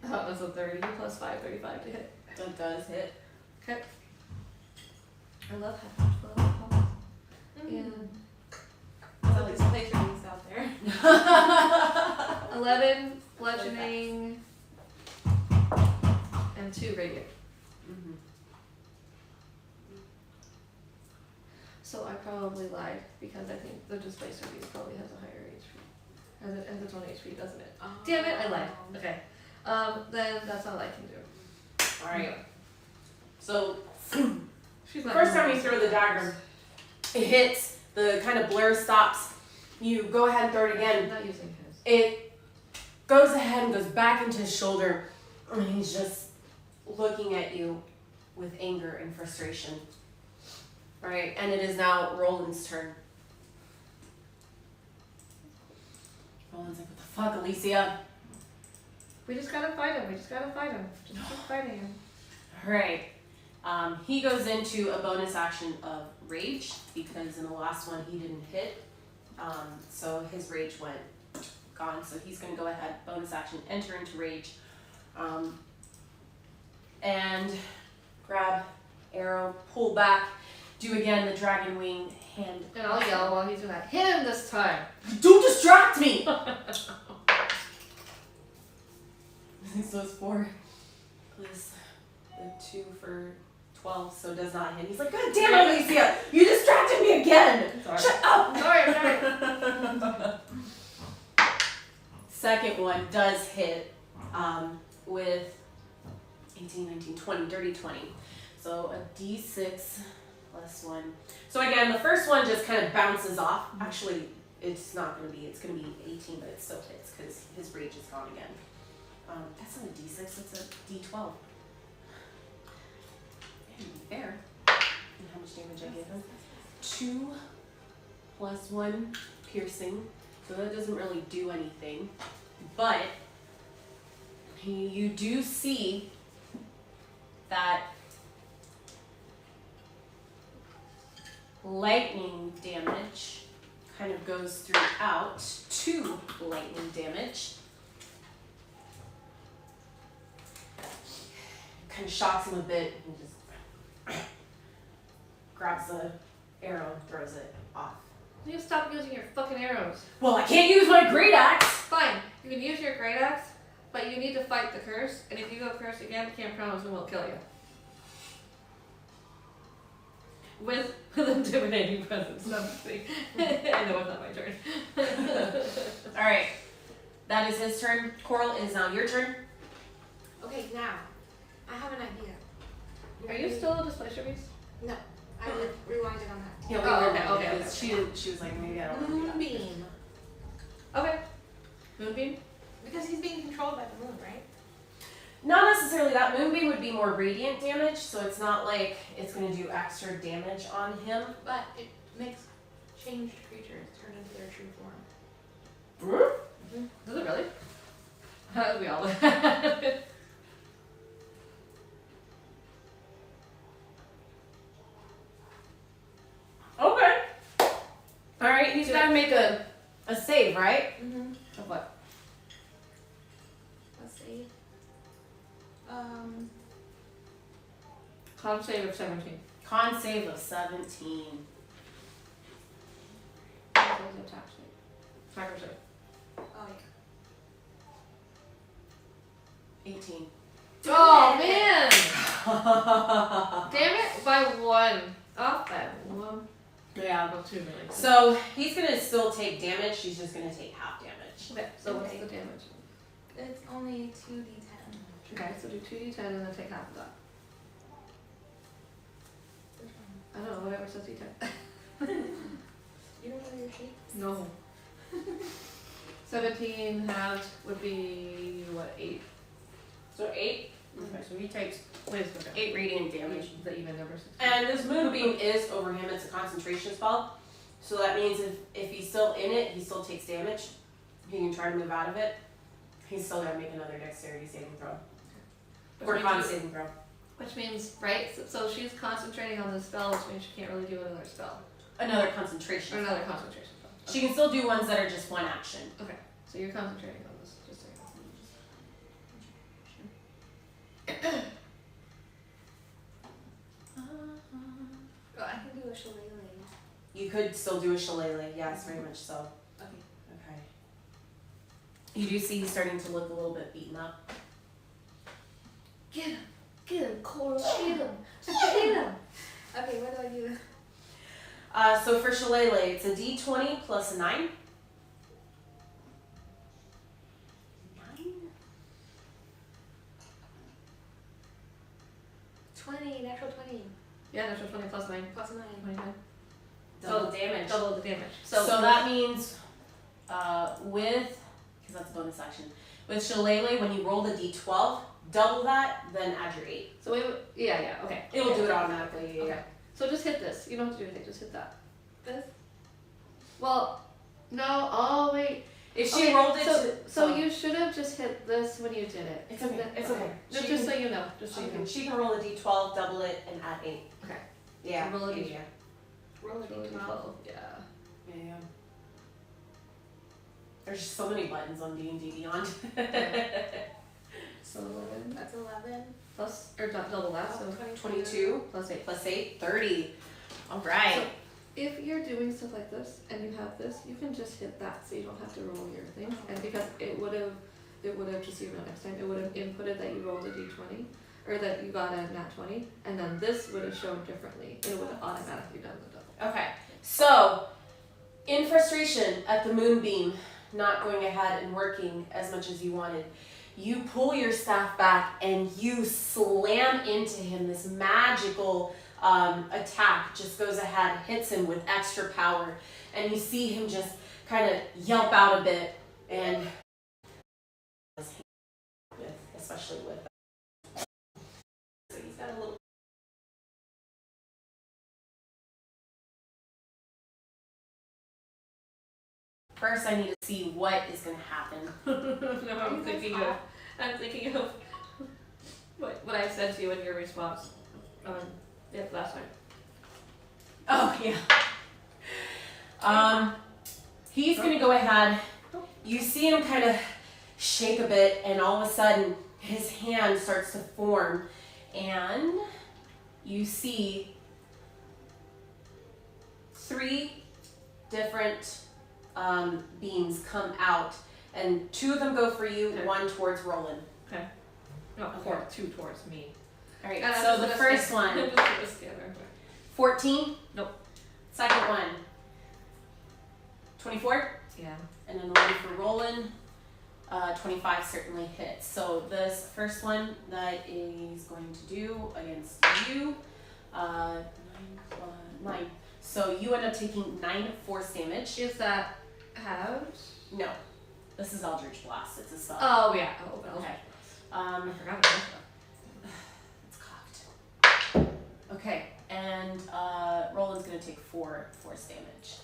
That was a 30 + 5, 35 to hit. That does hit. Okay. I love having 12 calls. And So there's playthroughs out there. 11 bludgeoning and 2 radiant. Mm-hmm. So I probably lied because I think the Displacer Beast probably has a higher HP. Has its own HP, doesn't it? Damn it, I lied. Okay. Then that's all I can do. All right. So She's not first time doing you throw this. the dagger, it hits. The kind of blur stops. You go ahead and throw it I'm again. not using his. It goes ahead and goes back into his shoulder, and he's just looking at you with anger and frustration. All right, and it is now Roland's turn. Roland's like, what the fuck, Alicia? We just gotta fight him. Just keep fighting him. All right. He goes into a bonus action of rage because in the last one he didn't hit. So his rage went gone. So he's going to go ahead, bonus action, enter into rage. And grab arrow, pull back, do again the dragon wing hand. And I'll yell while he's doing that. Hit him this time! Don't distract me! So it's 4 plus the 2 for 12, so does not hit. He's like, God damn it, Alicia! You distracted me again! Sorry. Shut up! Sorry. Second one does hit with 18, 19, 20, dirty 20. So a d6 plus 1. So again, the first one just kind of bounces off. Actually, it's not going to be, it's going to be 18, but it still hits because his rage is gone again. That's not a d6, that's a d12. Fair. And how much damage I gave him? 2 plus 1 piercing. So that doesn't really do anything. But you do see that lightning damage kind of goes throughout. 2 lightning damage. Kind of shocks him a bit and just grabs the arrow and throws it off. You stop using your fucking arrows. Well, I can't use my great axe! Fine, you can use your great axe, but you need to fight the curse, and if you go curse again, I can't promise we won't kill you. With intimidating presence. No, I know it's not my turn. Alright. That is his turn. Coral, it is now your turn. Okay, now I have an idea. Are you still a displacer beast? No, I rewinded on that. Yeah, we Oh, were okay, done okay, because okay. She was like, maybe I don't want to do that. Moonbeam, Okay. Moonbeam? because he's being controlled by the moon, right? Not necessarily that. Moonbeam would be more radiant damage, so it's not like it's going to do extra damage on him. But it makes changed creatures turn into their true form. Does it really? We all Okay. Alright, he's got to make a save, right? Mm-hmm. Of what? Let's see. Con save of 17. Con save of 17. Attack save. Attacker save. Oh yeah. 18. Oh man! Damn it! By 1. Off by 1. Yeah. Well, 2 really. So he's going to still take damage. She's just going to take half damage. Okay, so what's Okay. the damage? It's only 2d10. Okay, so do 2d10 and then take half of that. Which one? I don't know, whatever says d10. You don't know your sheet? No. 17 halved would be, what, 8? So 8. Okay, so he takes Wait, it's okay. 8 radiant damage. The even number 16. And this moonbeam is over him. It's a concentration spell. So that means if he's still in it, he still takes damage. He can try to move out of it. He's still got to make another dexterity saving throw. Or con saving throw. Which means, right, so she's concentrating on the spell, which means she can't really do another spell. Another concentration. Or another concentration spell. She can still do ones that are just one action. Okay, so you're concentrating on this, just so you know. Oh, I can do a shillelagh. You could still do a shillelagh, yes, very much so. Okay. Okay. You do see he's starting to look a little bit beaten up. Get him, Coral, get him, get him. Okay, what do I do? So for shillelagh, it's a d20 plus a 9. 9? 20, natural 20. Yeah, natural 20 plus 9. Plus 9. 29. Double damage. Double the damage. So that means with, because that's a bonus action, with shillelagh, when you roll the d12, double that, then add your 8. So we would, yeah, okay. It will do it automatically. Yeah. Okay. So just hit this. You don't have to do anything, just hit that. This? Well, no, oh wait. If she Okay, rolled it, so you should have just hit this when you did it. It's okay. It's okay. No, She just can- so you know. Just so you know. She can roll a d12, double it, and add 8. Okay. Yeah. Roll a yeah, d- yeah. Roll a d12. Yeah. Yeah. There's just so many buttons on D&D Beyond. So 11 That's 11. plus, or double that, so 22 plus 8. plus 8, 30. All right. So if you're doing stuff like this and you have this, you can just hit that so you don't have to roll your thing. And because it would have, just so you know next time, it would have inputted that you rolled a d20 or that you got a nat 20, and then this would have shown differently. It would have automatically done the double. Okay. So, in frustration at the moonbeam not going ahead and working as much as you wanted, you pull your staff back and you slam into him. This magical attack just goes ahead, hits him with extra power, and you see him just kind of yelp out a bit, and especially with so he's got a little. First, I need to see what is going to happen. No, I'm thinking of what I said to you in your response. Yeah, last time. Oh, Yeah. He's gonna go ahead. You see him kind of shake a bit, and all of a sudden, his hand starts to form, and you see 3 different beams come out, and 2 of them go for you, Okay. 1 towards Rolen. Okay. No, Okay. 2 towards me. All right. And I'm So just the gonna first stand- one, I'm just gonna stand there. 14. Nope. Second one, 24. Yeah. And then the one for Rolen, 25 certainly hits. So this first one that is going to do against you, 9. So you end up taking 9 force damage. Is that halved? No, this is Eldritch Blast. It's a spell. Oh yeah. Oh, but Okay. I Um, forgot about that. it's cocked. Okay, and Roland's gonna take 4 force damage.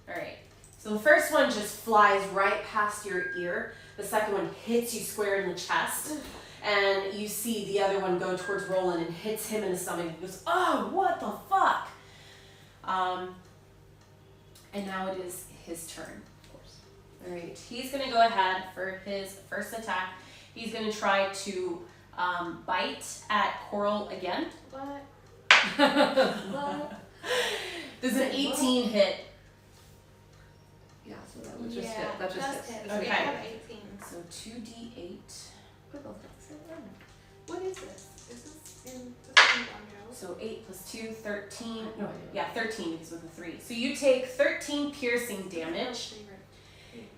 All right. So the first one just flies right past your ear. The second one hits you square in the chest, and you see the other one go towards Roland and hits him in the stomach. He goes, "Oh, what the fuck!" And now it is his turn. Of course. All right. He's gonna go ahead for his first attack. He's gonna try to bite at Coral again. What? What? Does an 18 hit? Yeah. So that would just hit. That just hits. Okay. I have 18. So 2d8. We're both at the same level. What is this? Is this in Bonjo? So 8 plus 2, 13. No idea. Yeah, 13 because with the 3. So you take 13 piercing damage,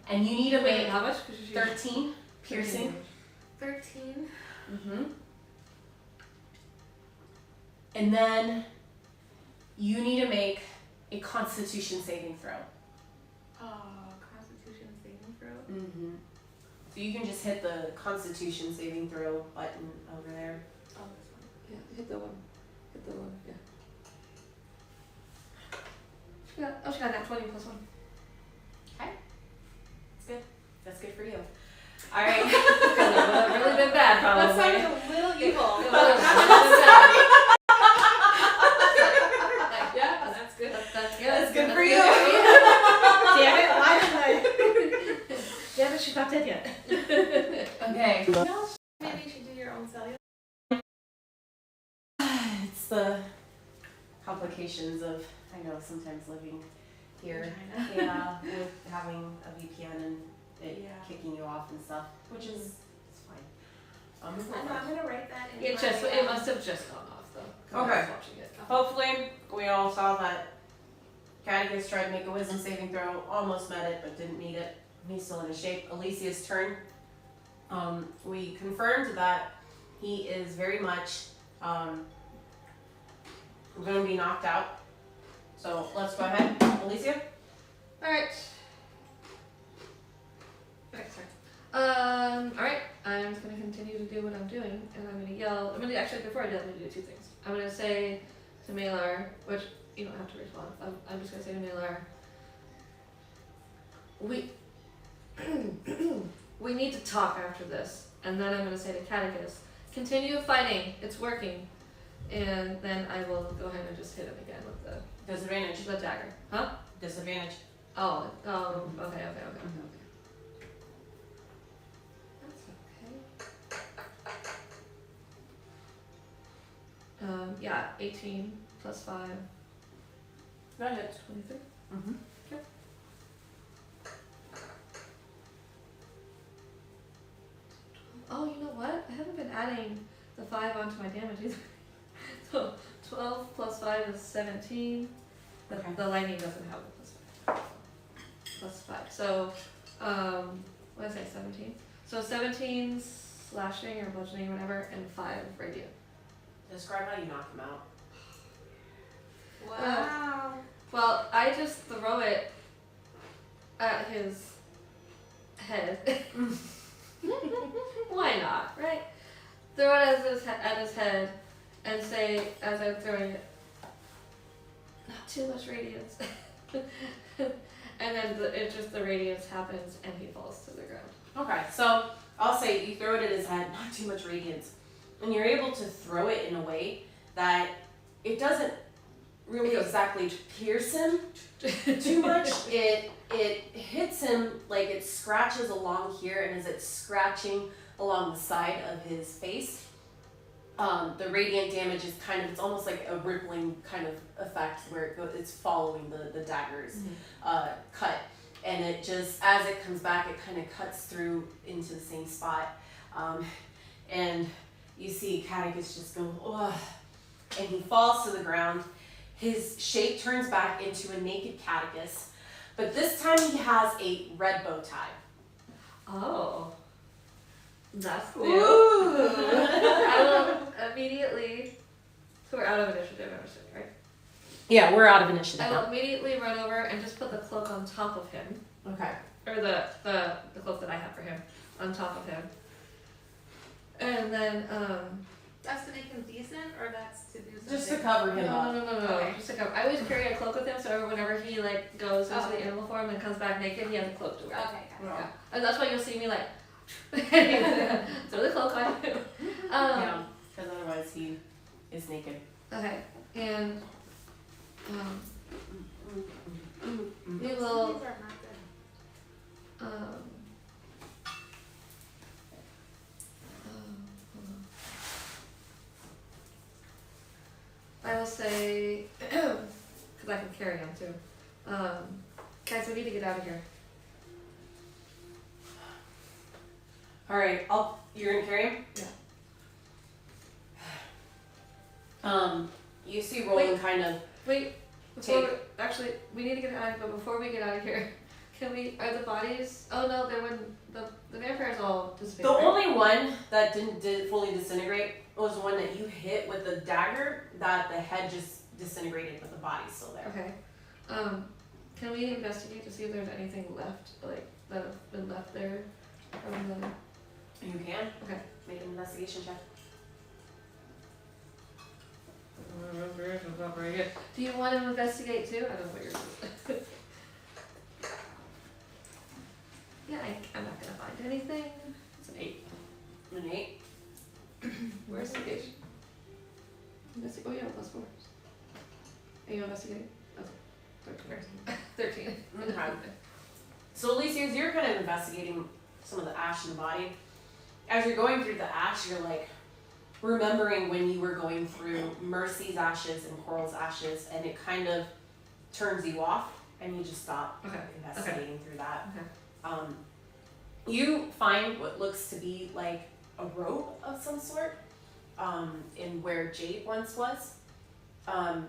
and you need to Wait, make how much? 'Cause you- 13 piercing. 13. Mm-hmm. And then you need to make a Constitution saving throw. Constitution saving throw. Mm-hmm. So you can just hit the Constitution saving throw button over there. Oh, this one. Yeah, hit the one. Hit the one, yeah. She got that 20 plus 1. That's good. That's good for you. All right. That would have really been bad, probably. That sounded a little evil. It but was. I'm gonna say- Yeah, that's good. That's good. That's good for you. Damn it, why didn't I? Damn it, she's not dead yet. Okay. No, maybe you should do your own cellular. It's the complications of, I know, sometimes living here. Yeah, with having a VPN and it Yeah. kicking you off and stuff, which is it's fine. I'm gonna write that in It must have just gone off though. 'Cause I was Okay. watching it. Hopefully, we all saw that Caticus tried to make a wisdom saving throw, almost met it, but didn't meet it. He's still in his shape. Alicia's turn. We confirmed that he is very much going to be knocked out. So let's go ahead, Alicia. Alright. Okay, sorry. Alright. I'm just gonna continue to do what I'm doing, and I'm gonna yell. Actually, before I do that, I'm gonna do 2 things. I'm gonna say to Malar, which you don't have to respond. I'm just gonna say to Malar, we need to talk after this. And then I'm gonna say to Caticus, continue fighting. It's working. And then I will go ahead and just hit him again with Disadvantage. the dagger. Huh? Disadvantage. Oh, okay. That's okay. Yeah, 18 plus 5, Go ahead. 23. Mm-hmm. Oh, you know what? I haven't been adding the 5 onto my damage either. So 12 plus 5 is 17. But Okay. the lightning doesn't have a plus 5. Plus 5. So, what did I say, 17? So 17 slashing or bludgeoning or whatever, and 5 radiant. Describe how you knock him out. Wow. Well, I just throw it at his head. Why not, right? Throw it at his head and say, as I'm throwing it, not too much radiance. And then the radiance happens and he falls to the ground. Okay, so I'll say you throw it at his head, not too much radiance, and you're able to throw it in a way that it doesn't really exactly pierce him too much. It hits him like it scratches along here, and as it's scratching along the side of his face, the radiant damage is kind of, it's almost like a rippling kind of effect where it's following the dagger's cut, and it just, as it comes back, it kind of cuts through into the same spot, and you see Caticous just go, ugh, and he falls to the ground. His shape turns back into a naked Caticous, but this time he has a red bow tie. Oh. That's new. Ooh. I will immediately, so we're out of initiative, I'm assuming, right? Yeah, we're out of initiative I will now. immediately run over and just put the cloak on top of him. Okay. Or the cloak that I have for him on top of him. And then, That's to make him decent, or that's to do something? Just to cover him up. no. Okay. Just to cover. I always carry a cloak with him, so whenever he like goes into Okay. the animal form and comes back naked, he has a cloak to wear. Okay, got it. Yeah. And that's why you'll see me like throw the cloak on him. Yeah, because otherwise he is naked. Okay, and we Some will of these are not good. hold on. I will say, because I can carry him too. Guys, we need to get out of here. All right, you're gonna carry him? Yeah. You see Rolen Wait. kind of. Wait, actually, we need to get out of here, but before we get out of here, are the bodies, oh no, the vampires all dissipated. The right? only one that didn't fully disintegrate was the one that you hit with the dagger, that the head just disintegrated, but the body's still there. Okay. Can we investigate to see if there's anything left, like, that have been left there from the, You can. okay. Make an investigation check. Not very good. Do you want to investigate too? I don't know what you're doing. Yeah, I'm not gonna find anything. It's an 8. An 8. Where's the gauge? Oh yeah, +4. Are you investigating? Okay. 13. Okay. So Elysius, you're kind of investigating some of the ash in the body. As you're going through the ash, you're like remembering when you were going through Mercy's ashes and Coral's ashes, and it kind of turns you off, and you just stop investigating through that. Okay. You find what looks to be like a robe of some sort, in where Jade once was, and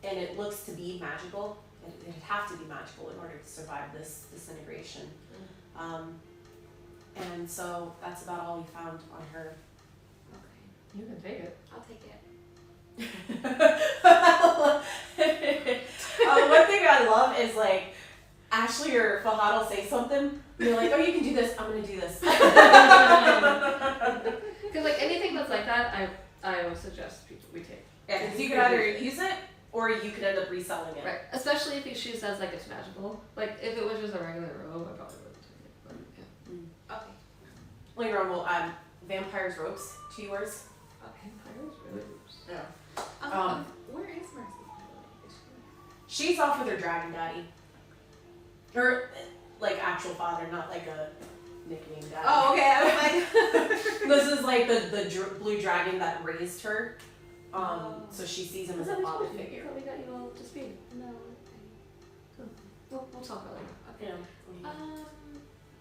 it looks to be magical. It'd have to be magical in order to survive this disintegration. And so that's about all we found on her. Okay, You can take it. I'll take it. One thing I love is like Ashley or Fahad will say something, and you're like, oh, you can do this, I'm gonna do this. Because like anything that's like that, I would suggest people we take. Yeah, because you could either use it or you could end up reselling it. Right. Especially if she says like it's magical. Like if it was just a regular robe, I probably wouldn't take it. But yeah. Okay. Later on, we'll add vampires' robes to yours. Okay. Vampires really oops. Yeah. Where is Mercy, by the way? Is she? She's off with her dragon daddy. Or, like, actual father, not like a nickname daddy. Oh, okay. I was like. This is like the blue dragon that raised her. So she sees him as a I father thought we figure. got you all to speed. No. We'll talk about it. You know.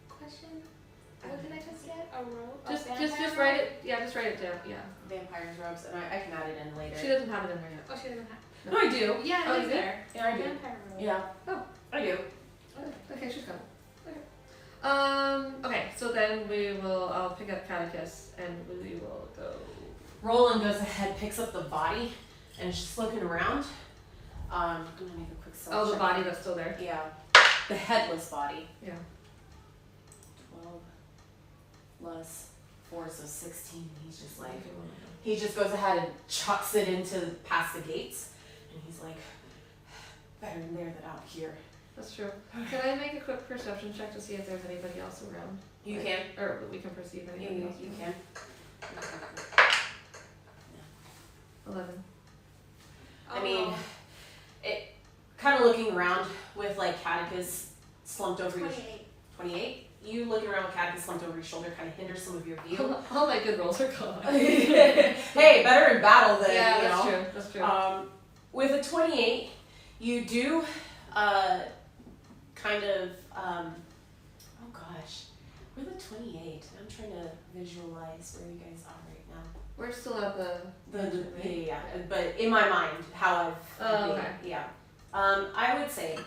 Question. What did I just get? A robe? Just vampire write robe? it. Yeah, just write it down. Yeah. Vampires' robes, and I can add it in later. She doesn't have it in there yet. Oh, she doesn't have. No, I do. Yeah, Oh, it you is do? there. Yeah, I do. Vampire robe. Yeah. Oh. I do. Okay, she's got it. Okay. Okay, so then I'll pick up Caticus and we will go. Rolen goes ahead, picks up the body, and is just looking around. I'm gonna make a quick self Oh, the check. body that's still there. Yeah. The headless body. Yeah. 12 plus 4, so 16. He's just like, he just goes ahead and chucks it into past the gates, and he's like, better in there than out here. That's true. Can I make a quick perception check to see if there's anybody else around? You Like, can. Or that we can perceive anybody else. You around? can. 11. I mean, looking around with like Caticus slumped over your 28. 28. You looking around with Caticus slumped over your shoulder kind of hinders some of your view. All my good rolls are gone. Hey, better in battle than Yeah, you that's know. true. That's true. With a 28, you do kind of oh gosh, with a 28, I'm trying to visualize where you guys are right now. We're still at the. Yeah, but in my mind, how Oh, okay. yeah. I would say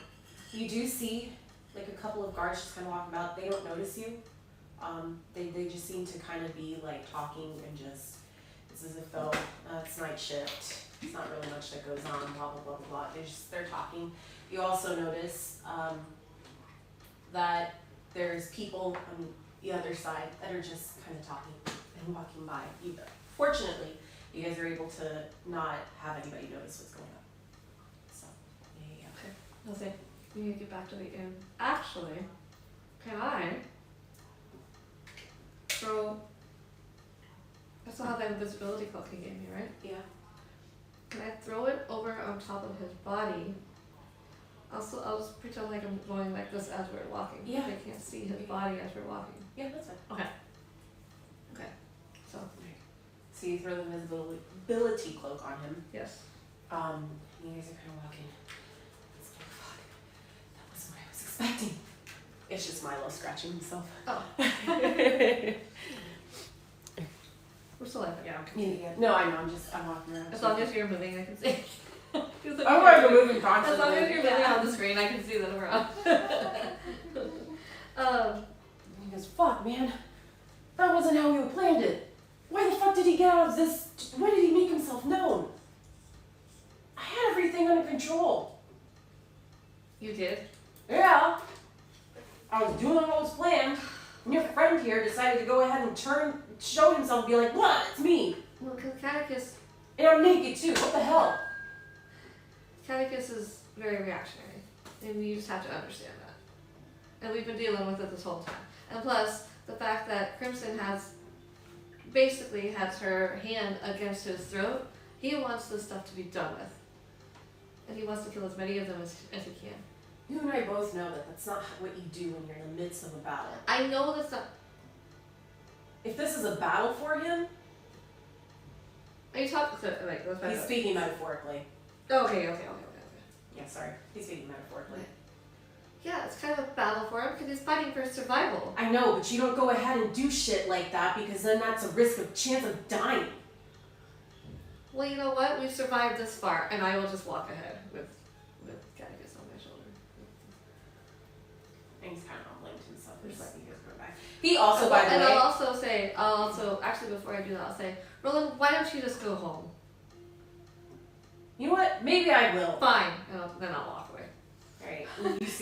you do see like a couple of guards just kind of walking about. They don't notice you. They just seem to kind of be like talking and just, it's as if though it's night shift. It's not really much that goes on, blah, blah, blah, blah, blah. They're talking. You also notice that there's people on the other side that are just kind of talking and walking by. Fortunately, you guys are able to not have anybody notice what's going on. So, yeah. I'll say, we need to get back to the inn. Actually, can I throw. I still have that invisibility cloak he gave me, right? Yeah. Can I throw it over on top of his body? I'll just pretend like I'm going like this as we're walking. Yeah. They can't see his body as we're walking. Yeah, that's fine. Okay. So, So you throw the invisibility cloak on him. yes. You guys are kind of walking. It's like, fuck, that wasn't what I was expecting. It's just Milo scratching himself. Oh. We're still like, yeah. Yeah. No, I know. I'm walking around. As long as you're moving, I can see. I'm like moving As constantly. long as you're moving on the screen, I can see that we're on. He goes, fuck, man. That wasn't how we planned it. Why the fuck did he get out of this? Why did he make himself known? I had everything under control. You did? Yeah. I was doing what was planned. And your friend here decided to go ahead and show himself and be like, what? It's me. Well, because Caticus And I'm naked too. What the hell? is very reactionary. And you just have to understand that. And we've been dealing with it this whole time. And plus, the fact that Crimson basically has her hand against his throat, he wants this stuff to be done with. And he wants to kill as many of them as he can. You and I both know that that's not what you do when you're in the midst of a battle. I know that's not. If this is a battle for him, Are you talking? So, like, let's back he's up. speaking metaphorically. Okay. Yeah, sorry. He's speaking metaphorically. Yeah, it's kind of a battle for him because he's fighting for his survival. I know, but you don't go ahead and do shit like that because then that's a chance of dying. Well, you know what? We've survived this far, and I will just walk ahead with Caticus on my shoulder. And he's kind of mumbling to himself. Just like he goes back. He also, by the and way. I'll also, actually before I do that, I'll say, Rolen, why don't you just go home? You know what? Maybe I will. Fine. Then I'll walk away. Alright. You see